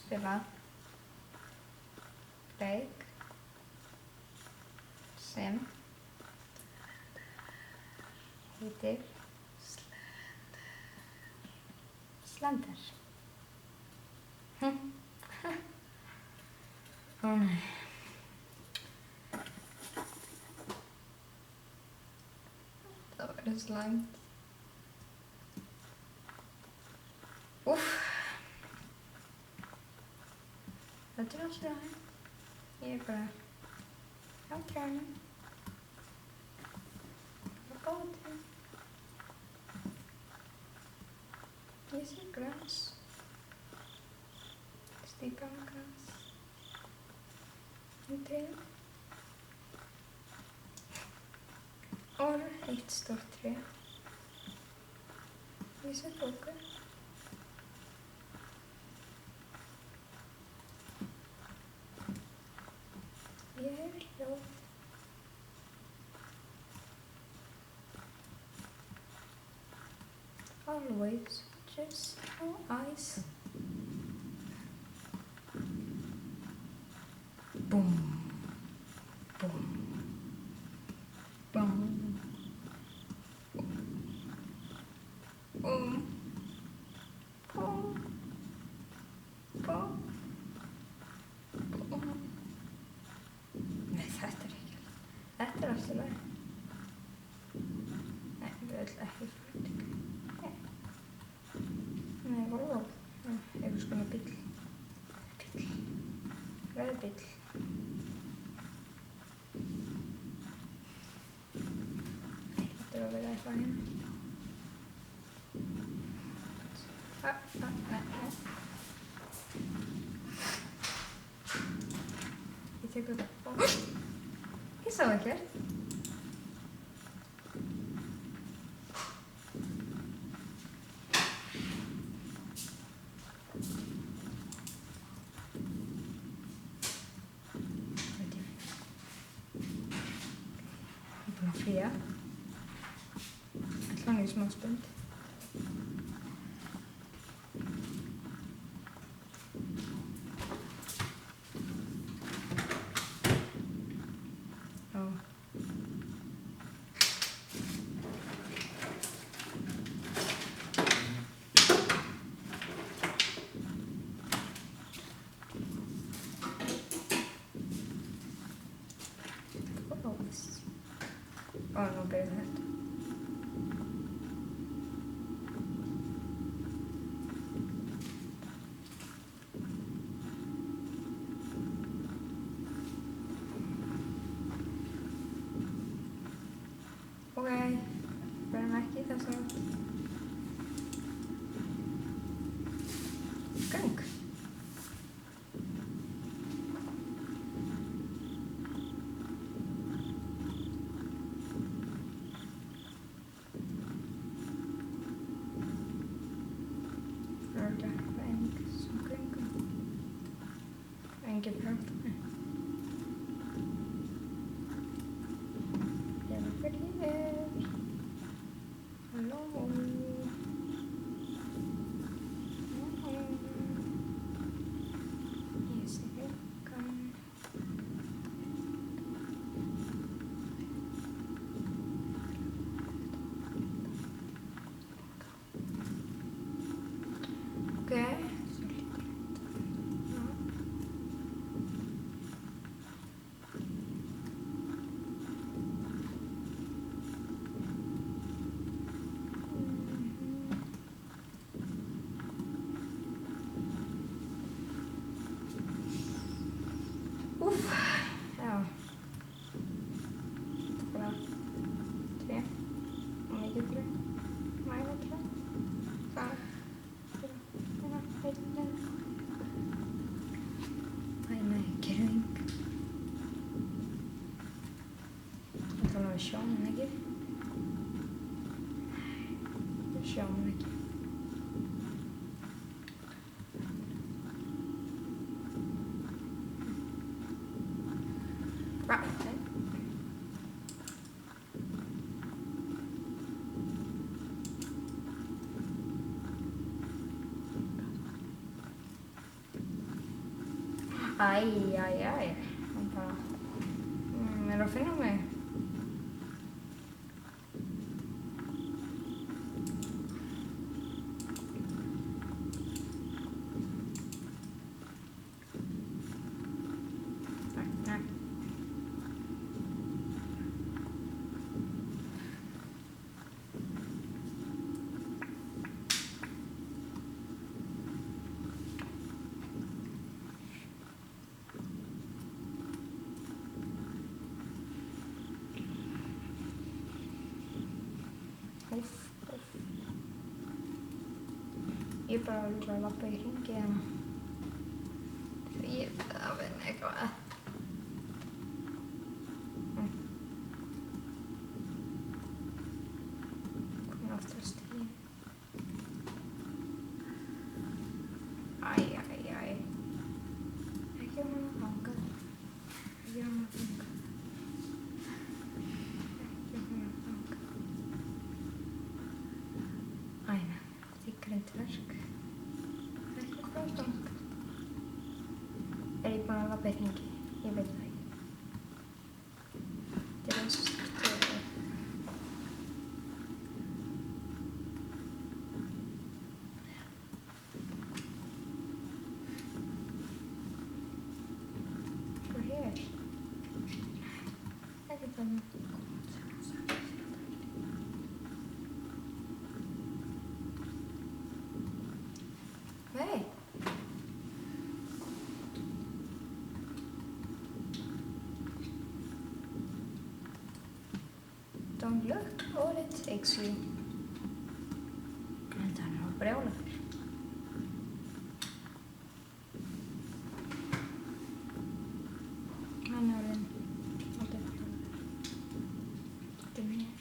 spilað leik sem heitir Slender. Ó nei. Það verður slæmt. Úff. Þetta er alltaf það. Ég er bara á trænum. Og góði. Ég sé græs. Stíkan græs. Og tré. Og eitt stórt tré. Ég sé bókur. Ég heyri hljóð. Always just no eyes. Boom. Boom. Boom. Boom. Boom. Boom. Boom. Nei, þetta er ekki allt. Þetta er alltaf leið. Nei, við vill ekki spurning. Nei, hvað er það? Eitthvað svona bíll. Bíll. Rauð bíll. Nei, þetta er að vera eitthvað hérna. Nei. Ég tek þetta. Ég sá ekkert. Ég er búin að flýja. Ætla hann í smá stund. Ó, nú byrjar þetta. Ok, verðum ekki í þessu átt. Göng. Engin práttunni. Ég var fyrir þér. Halló. Ég sé gluggann. Ok. Úff, já. Bara tré. Og mikið tré. Mæla tré. Það. Hérna, hérna. Æ, nei, kyrring. Þetta var við sjáum ekki. Við sjáum ekki. Right. Hann bara er að finna mig. Ég er bara að labba í hringi hérna. Ég er að vinna eitthvað. Komin aftur að stíðin. Ekki um hana fanga. Grindverk. Ekki flóðgang. Er ég búin að labba í hringi? Ég veit það ekki. Þetta er eins og startu. Svo hér. Ekki þannig. Hey. Don't look or it takes you. Þetta er á brjálaður. Hann er orðinn aldrei brjálaður. Þetta er mér.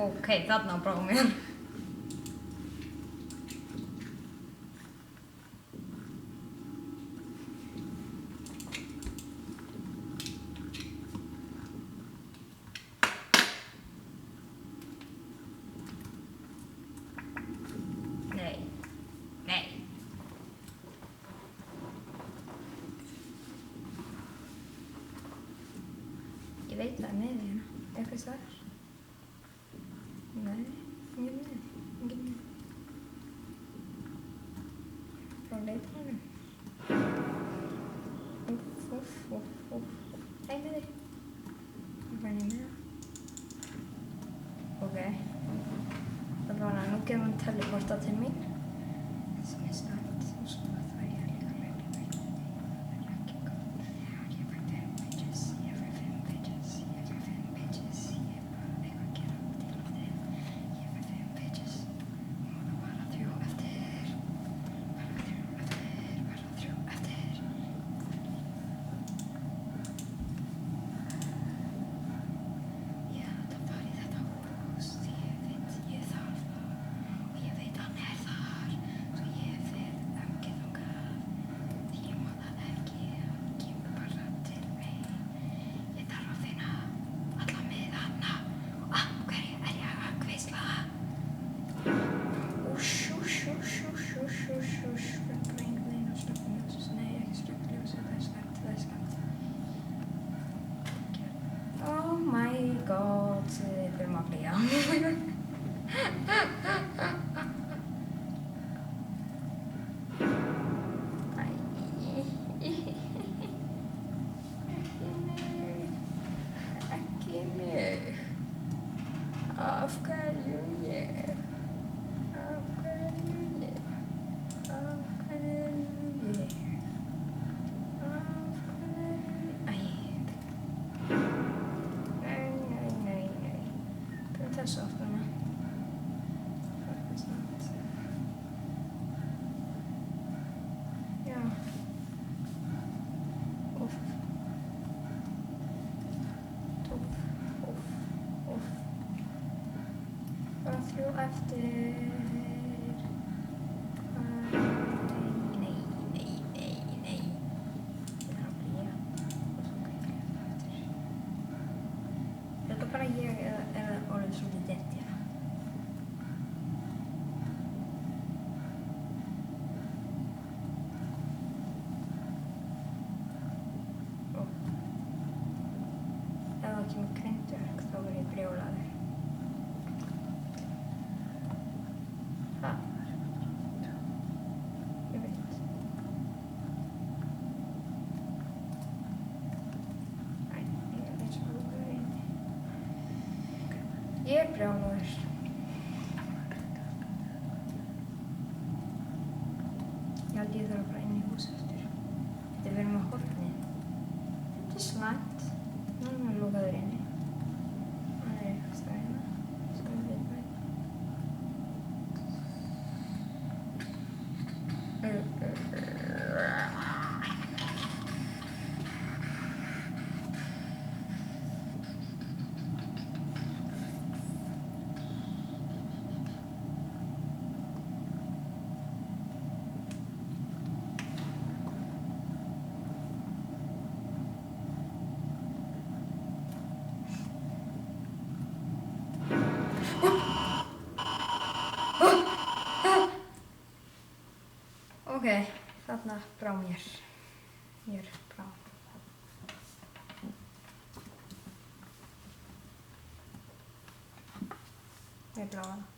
Ok, þarna brá mér. Ég veit það með hérna. Eitthvað þar. Nei, engin með. Frá leitranum. Úff. Hei með þig. Hvað fann ég með það? Ok. Það var að nú gefur hann teleporta til mín. Sem er snart. Og svo það er ég líka með. Oh my god, við þurfum að flýja. Ekki mig. Af hverju ég? Þessu aftur með. Já. Úff. Bara 3 eftir. Nei. Ég þarf að blíja. Er þetta bara ég eða er það orðið svolítið dett, já? kemur grindverk, þá verð ég brjálaður. Ha? Ég veit. Æ, ég er eins og lúkaður inni. Ég er brjálaður. Ég held ég þarf að fara inn í hús eftir. Þetta er verið með hornið. Þetta er slæmt. Núna er lúkaður inni. Það er eitthvað stæðina. Svo við veitum við. Ok, þarna brá mér. Mér brá. Mér brá hana.